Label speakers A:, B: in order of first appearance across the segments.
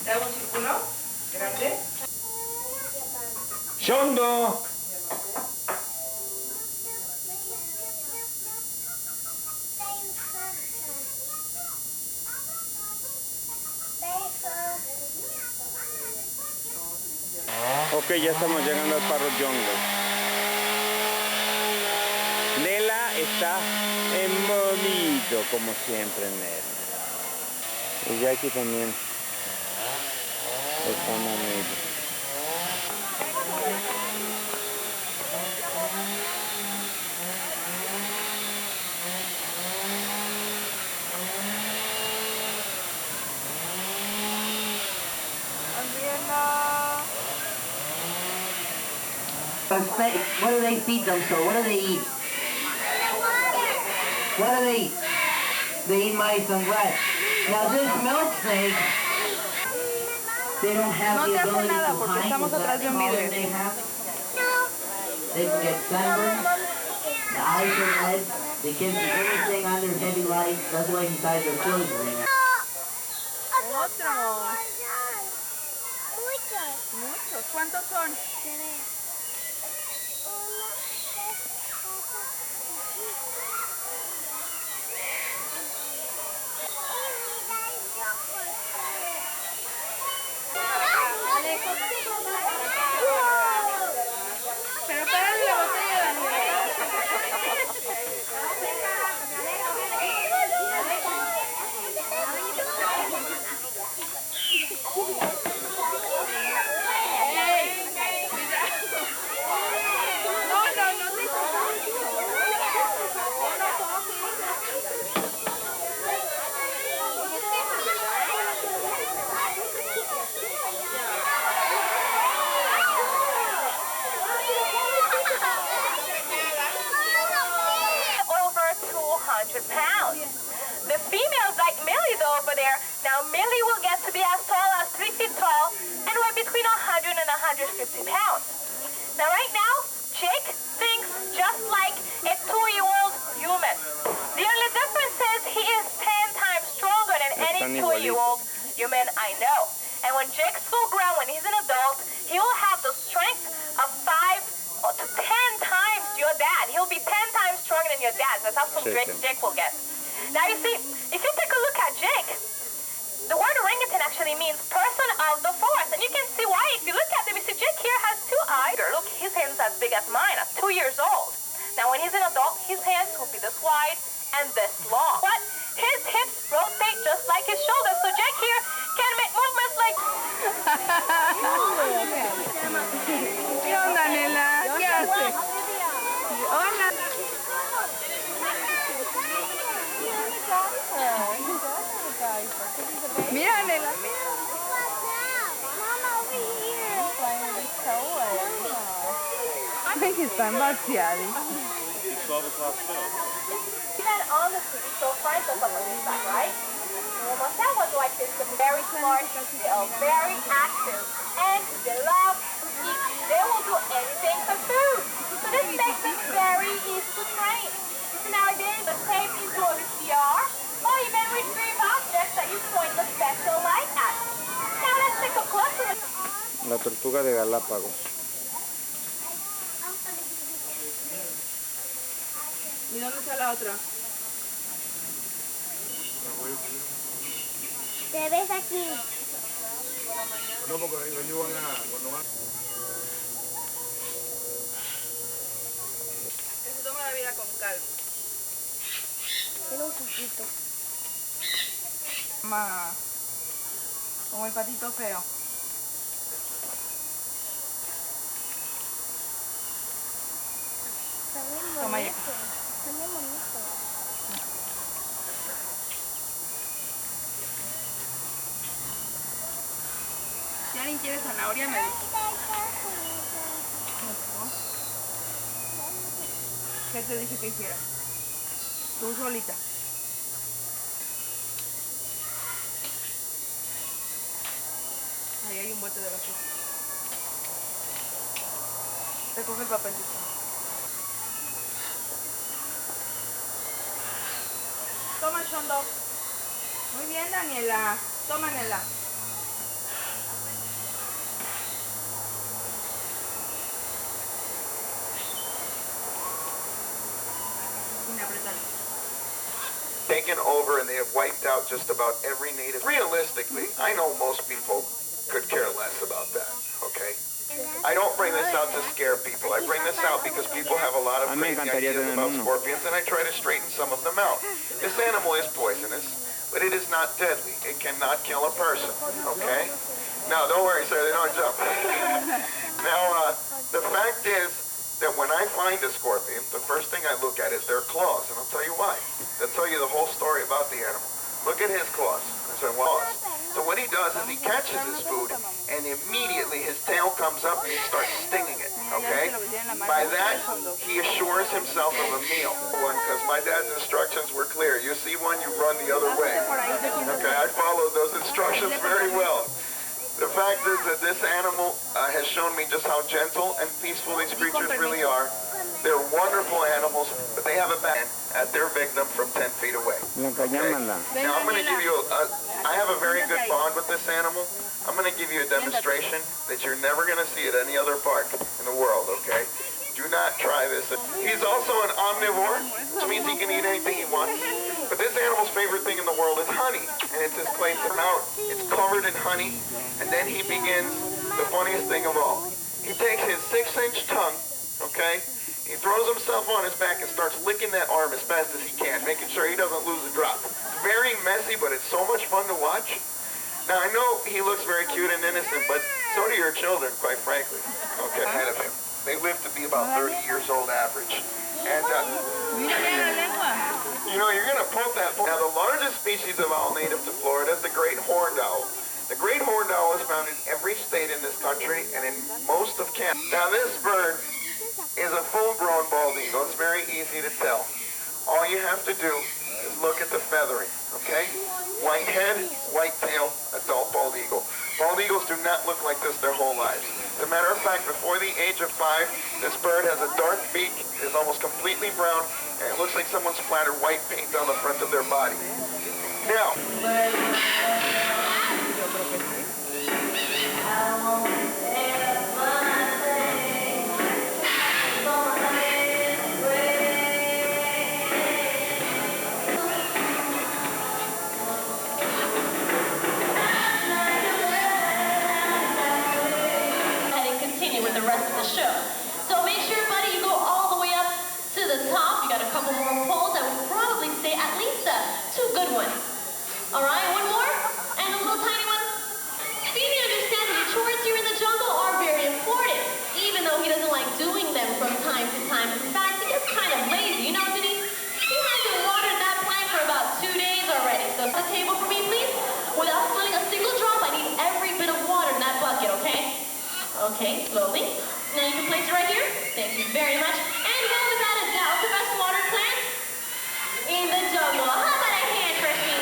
A: ¿Te hago un círculo grande?
B: ¡Shondo! Ok, ya estamos llegando al Parot Jumgle. Nela está en bonito, como siempre, Nela. Y Jackie también está bonito.
C: What do they feed them? So what do they eat? What do they eat? They eat mice and rats. Now this milk snake, they don't have the ability to hide. Is that the problem they have? They can get sunburned. The eyes are red. They can't see anything under heavy light. That's why he ties their clothes right now.
A: Otro. Muchos. ¿Cuántos son? Pero párale la botella, Daniela.
D: Pounds. The females like Millie though over there. Now Millie will get to be as tall as 3 feet tall and weigh between 100 and 150 pounds. Now right now, Jake thinks just like a 2-year-old human. The only difference is he is 10 times stronger than any 2-year-old human I know. And when Jake's full grown, when he's an adult, he will have the strength of 5 to 10 times your dad. He'll be 10 times stronger than your dad. That's how some Jake will get. Now you see, if you take a look at Jake, the word orangutan actually means person of the forest. And you can see why. If you look at him, you see Jake here has 2 eyes. Look, his hands as big as mine at 2 years old. Now when he's an adult, his hands will be this wide and this long. But his hips rotate just like his shoulders. So Jake here can make movements like...
A: ¿Qué onda, Nela? ¿Qué haces? Hola. Mira, Nela, mira. I think it's time vaciado.
D: On the street, so far it's up on this side, right? Well, my dad was like this, very smart, they are very active, and they love to eat. They will do anything for food. So this makes them very easy to train. So nowadays, the tape into a VCR, or even retrieve objects that you point the special light at. Now let's take a closer look.
B: La tortuga de Galápagos.
A: ¿Y dónde está la otra?
E: Te ves aquí.
F: No, porque ellos van a... Cuando van...
A: Se toma la vida con calma.
E: Tiene un poquito.
A: Como el patito feo.
E: Está bien
A: Toma
E: bonito.
A: ya.
E: Está bien bonito.
A: Si alguien quiere zanahoria, me dice. ¿Qué te dije que hiciera? Tú solita. Ahí hay un bote de basura. Recoge el papelito. Toma, Shondo. Muy bien, Daniela. Toma, Nela.
G: taken over and they have wiped out just about every native. Realistically, I know most people could care less about that, okay? I don't bring this out to scare people. I bring this out because people have a lot of crazy ideas about scorpions, and I try to straighten some of them out. This animal is poisonous, but it is not deadly. It cannot kill a person, okay? Now, don't worry, sir, they don't jump. Now, the fact is that when I find a scorpion, the first thing I look at is their claws, and I'll tell you why. They'll tell you the whole story about the animal. Look at his claws. So what he does is he catches his food, and immediately his tail comes up and he starts stinging it, okay? By that, he assures himself of a meal. Because my dad's instructions were clear. You see one, you run the other way. Okay, I followed those instructions very well. The fact is that this animal has shown me just how gentle and peaceful these creatures really are. They're wonderful animals, but they have a ban at their victim from 10 feet away. Okay? Now I'm going to give you I have a very good bond with this animal. I'm going to give you a demonstration that you're never going to see at any other park in the world, okay? Do not try this. He's also an omnivore, which means he can eat anything he wants. But this animal's favorite thing in the world is honey, and it's his place to out. It's covered in honey, and then he begins the funniest thing of all. He takes his 6-inch tongue, okay? He throws himself on his back and starts licking that arm as fast as he can, making sure he doesn't lose a drop. It's very messy, but it's so much fun to watch. Now, I know he looks very cute and innocent, but so do your children, quite frankly, okay, ahead of him. They live to be about 30 years old average. And, you know, you're going to poke that. Now, the largest species of owl native to Florida is the great horned owl. The great horned owl is found in every state in this country and in most of Canada. Now, this bird is a full-grown bald eagle. It's very easy to tell. All you have to do is look at the feathering, okay? White head, white tail, adult bald eagle. Bald eagles do not look like this their whole lives. As a matter of fact, before the age of 5, this bird has a dark beak, is almost completely brown, and it looks like someone splattered white paint on the front of their body. Now,
D: the rest of the show. So make sure, buddy, you go all the way up to the top. You got a couple more poles. I would probably say at least 2 good ones. All right, one more, and a little tiny one. Phoebe understands that the chores here in the jungle are very important, even though he doesn't like doing them from time to time. In fact, he gets kind of lazy, you know, Denise? He hasn't watered that plant for about 2 days already. So to the table for me, please. Without spilling a single drop, I need every bit of water in that bucket, okay? Okay, slowly. Now you can place it right here. Thank you very much. And well, without a doubt, the best water plant in the jungle. How about a hand for me?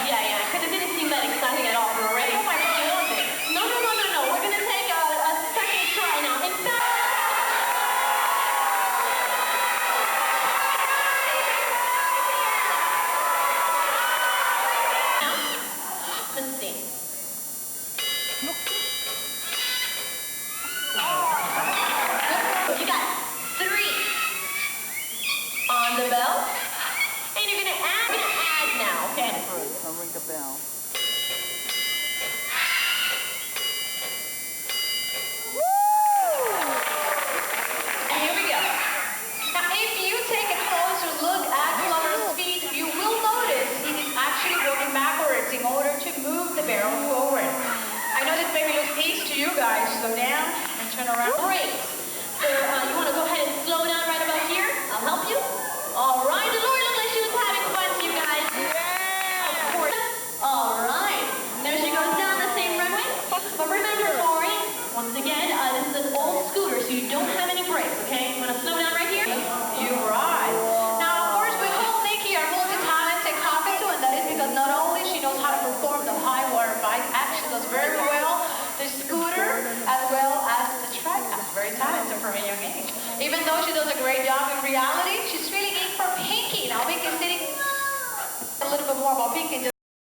D: Yeah, because it didn't seem that exciting at all. We're ready. No. We're going to take a second try now. In fact, let's see. You got 3 on the bell. And you're going to add now, okay?
A: I'll ring the bell.
D: Here we go. Now, if you take a closer look at Clover's feet, you will notice he is actually working backwards in order to move the barrel forward. I know this maybe looks easy to you guys. Slow down and turn around. Great. So you want to go ahead and slow down right about here? I'll help you. All right. The Lord looked like she was having fun to you guys. Yeah. Of course. All right. There she goes down the same runway. But remember, Lori, once again, this is an old scooter, so you don't have any brakes, okay? You want to slow down right here? You're right. Now, of course, we call Nikki our multi-talented cockatoo, and that is because not only she knows how to perform the high water bike, actually does very well the scooter as well as the track. That's very talented from a young age. Even though she's
H: she does a great job in reality. She's feeling in for Pinky. Now Pinky's sitting a little bit more about Pinky.